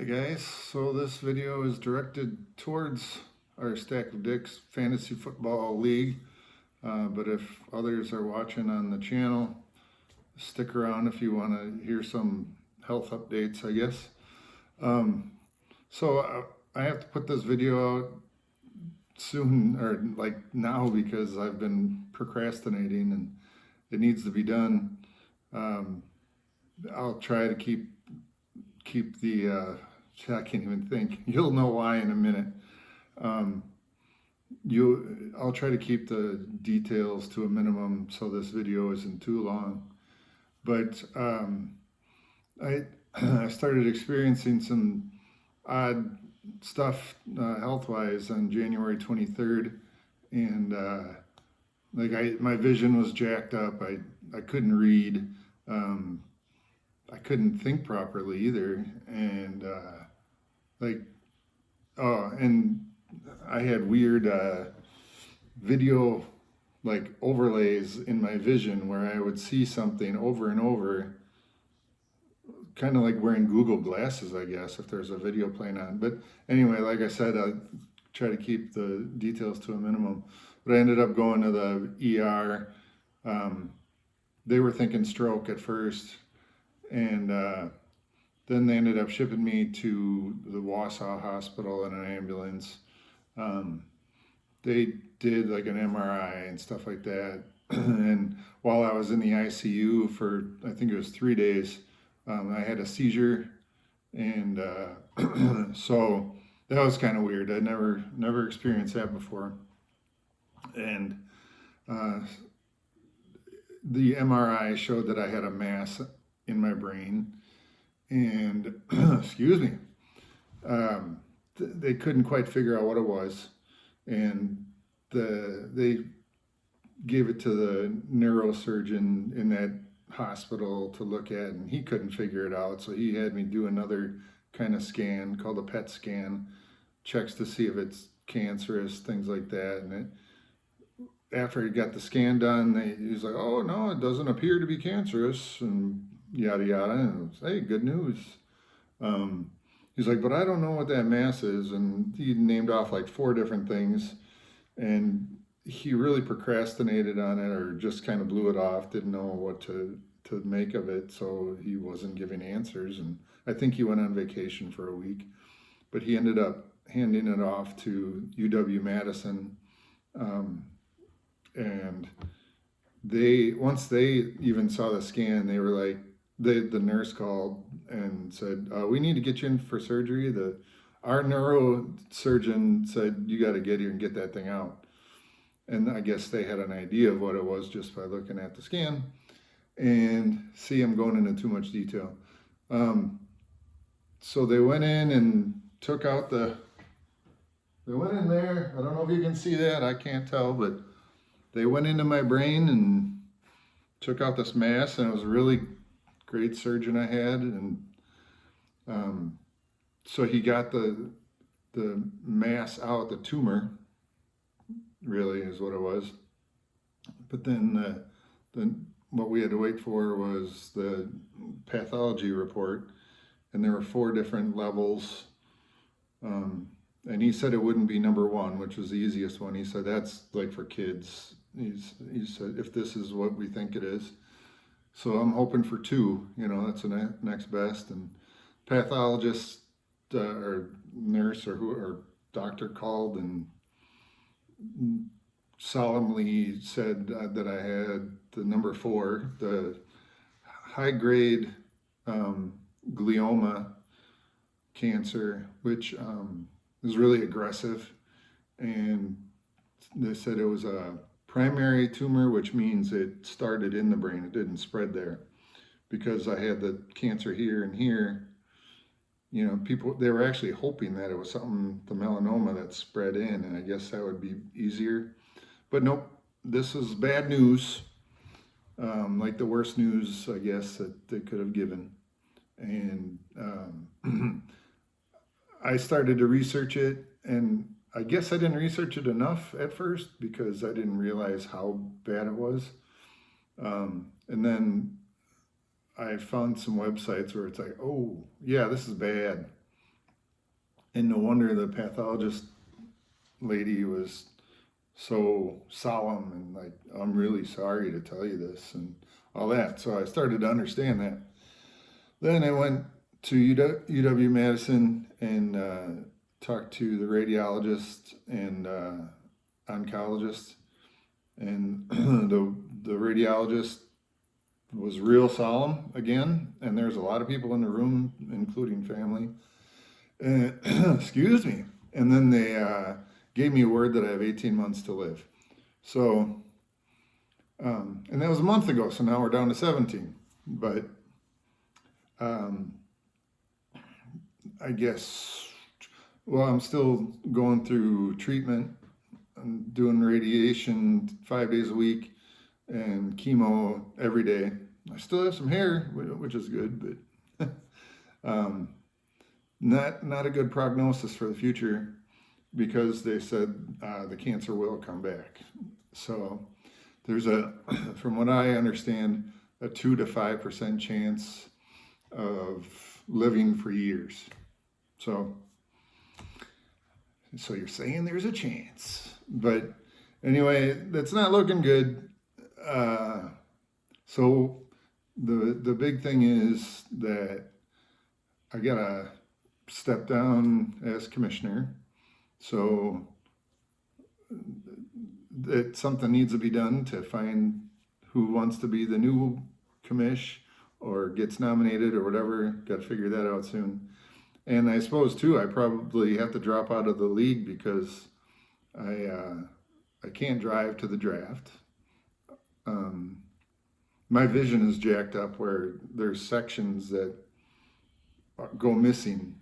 Hey guys, so this video is directed towards our Stack of Dicks Fantasy Football League, but if others are watching on the channel, stick around if you want to hear some health updates, I guess. I have to put this video out soon, or like now, because I've been procrastinating and it needs to be done. I'll try to keep the I can't even think. You'll know why in a minute. Um, I'll try to keep the details to a minimum so this video isn't too long. But I I started experiencing some odd stuff health-wise on January 23rd, and my vision was jacked up. I couldn't read. Um, I couldn't think properly either, and like and I had weird video like overlays in my vision where I would see something over and over, kind of like wearing Google glasses, I guess, if there's a video playing on. But anyway, like I said, I try to keep the details to a minimum. But I ended up going to the ER. They were thinking stroke at first, and then they ended up shipping me to the Wausau Hospital in an ambulance. They did like an MRI and stuff like that. And while I was in the ICU for, I think it was 3 days, I had a seizure. And so that was kind of weird. I'd never experienced that before. And uh, the MRI showed that I had a mass in my brain. And excuse me, they couldn't quite figure out what it was, and they gave it to the neurosurgeon in that hospital to look at, and he couldn't figure it out, so he had me do another kind of scan called a PET scan, checks to see if it's cancerous, things like that. And after he got the scan done, he was like, "Oh no, it doesn't appear to be cancerous," and yada yada. And was, hey, good news. Um, he's like, "But I don't know what that mass is," and he named off like 4 different things, and he really procrastinated on it, or just kind of blew it off, didn't know what to make of it, so he wasn't giving answers. And I think he went on vacation for a week, but he ended up handing it off to UW-Madison. And once they even saw the scan, they were like, the nurse called and said, "We need to get you in for surgery." Our neurosurgeon said, "You got to get here and get that thing out." And I guess they had an idea of what it was just by looking at the scan. And see, I'm going into too much detail. So they went in and took out they went in there. I don't know if you can see that. I can't tell, but they went into my brain and took out this mass, and it was a really great surgeon I had. And so he got the mass out, the tumor, really is what it was. But then what we had to wait for was the pathology report, and there were 4 different levels. And he said it wouldn't be number 1, which was the easiest one. He said that's like for kids. He said if this is what we think it is. So I'm hoping for 2. That's the next best. And pathologist or nurse or doctor called and solemnly said that I had the number 4, the high grade glioma cancer, which is really aggressive. And they said it was a primary tumor, which means it started in the brain. It didn't spread there. Because I had the cancer here and here, people, they were actually hoping that it was something, the melanoma, that spread in, and I guess that would be easier. But nope, this is bad news, like the worst news, I guess, that they could have given. And I started to research it, and I guess I didn't research it enough at first because I didn't realize how bad it was. And then I found some websites where it's like, oh, yeah, this is bad. And no wonder the pathologist lady was so solemn and like, I'm really sorry to tell you this and all that. So I started to understand that. Then I went to UW-Madison and talked to the radiologist and oncologist. And the radiologist was real solemn again. And there's a lot of people in the room, including family. And, excuse me. And then they gave me a word that I have 18 months to live. So, and that was a month ago. So now we're down to 17. But I guess, well, I'm still going through treatment. I'm doing radiation 5 days a week and chemo every day. I still have some hair, which is good, but not a good prognosis for the future because they said the cancer will come back. So there's from what I understand, a 2 to 5% chance of living for years. So you're saying there's a chance, but anyway, that's not looking good. So the big thing is that I gotta step down as commissioner. So that something needs to be done to find who wants to be the new commish or gets nominated or whatever. Got to figure that out soon. And I suppose too, I probably have to drop out of the league because I can't drive to the draft. My vision is jacked up where there's sections that go missing.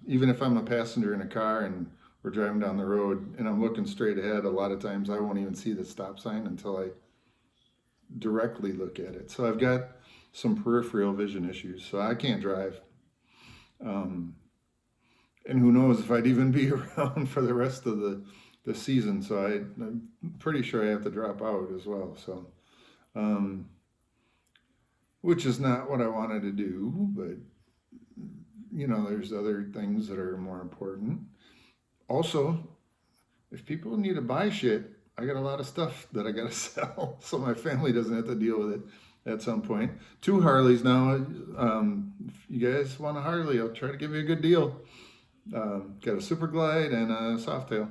Even if I'm a passenger in a car and we're driving down the road and I'm looking straight ahead, a lot of times I won't even see the stop sign until I directly look at it. So I've got some peripheral vision issues, so I can't drive. And who knows if I'd even be around for the rest of the season. So I'm pretty sure I have to drop out as well. So, which is not what I wanted to do, but you know, there's other things that are more important. Also, if people need to buy shit, I got a lot of stuff that I got to sell, so my family doesn't have to deal with it at some point. 2 Harleys now. If you guys want a Harley, I'll try to give you a good deal. Got a Super Glide and a Softail.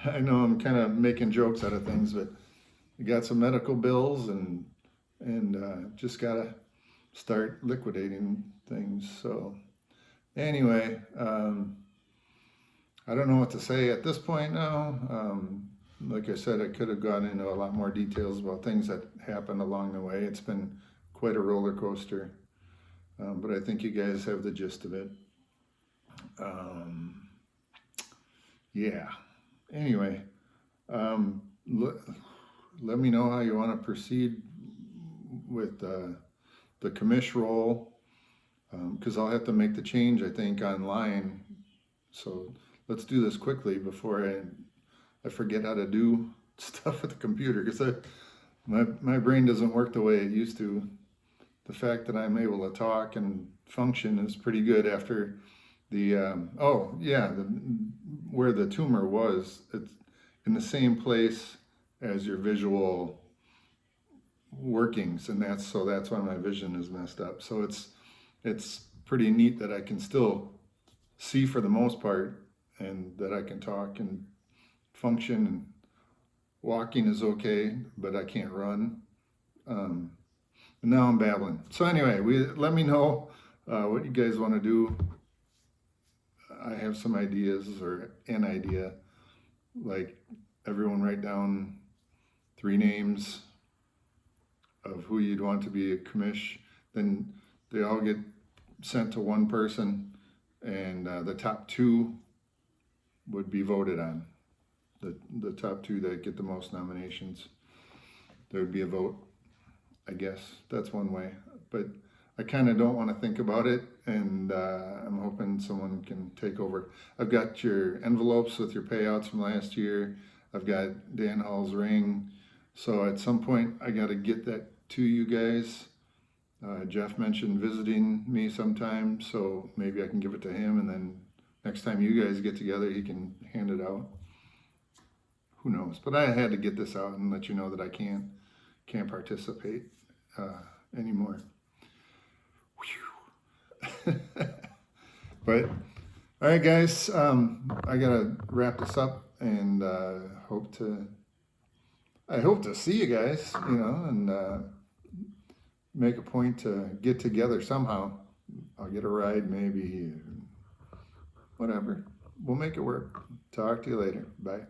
I know I'm kind of making jokes out of things, but you got some medical bills and just gotta start liquidating things. So anyway, I don't know what to say at this point now. Like I said, I could have gone into a lot more details about things that happened along the way. It's been quite a roller coaster, but I think you guys have the gist of it. Yeah. Anyway, let me know how you want to proceed with the commish role, because I'll have to make the change, I think, online. So let's do this quickly before I forget how to do stuff with the computer, because my brain doesn't work the way it used to. The fact that I'm able to talk and function is pretty good after the where the tumor was. It's in the same place as your visual workings, and that's why my vision is messed up. So it's pretty neat that I can still see for the most part, and that I can talk and function, and walking is okay, but I can't run. And now I'm babbling. So anyway, let me know what you guys want to do. I have some ideas, or an idea, like everyone write down 3 names of who you'd want to be a commish. Then they all get sent to one person, and the top 2 would be voted on. The top 2 that get the most nominations, there would be a vote. I guess that's one way, but I kind of don't want to think about it, and I'm hoping someone can take over. I've got your envelopes with your payouts from last year. I've got Dan Hall's ring. So at some point, I got to get that to you guys. Jeff mentioned visiting me sometime, so maybe I can give it to him, and then next time you guys get together, he can hand it out. Who knows? But I had to get this out and let you know that I can't participate anymore. But all right, guys, I gotta wrap this up, and I hope to see you guys, and make a point to get together somehow. I'll get a ride, maybe, whatever. We'll make it work. Talk to you later. Bye.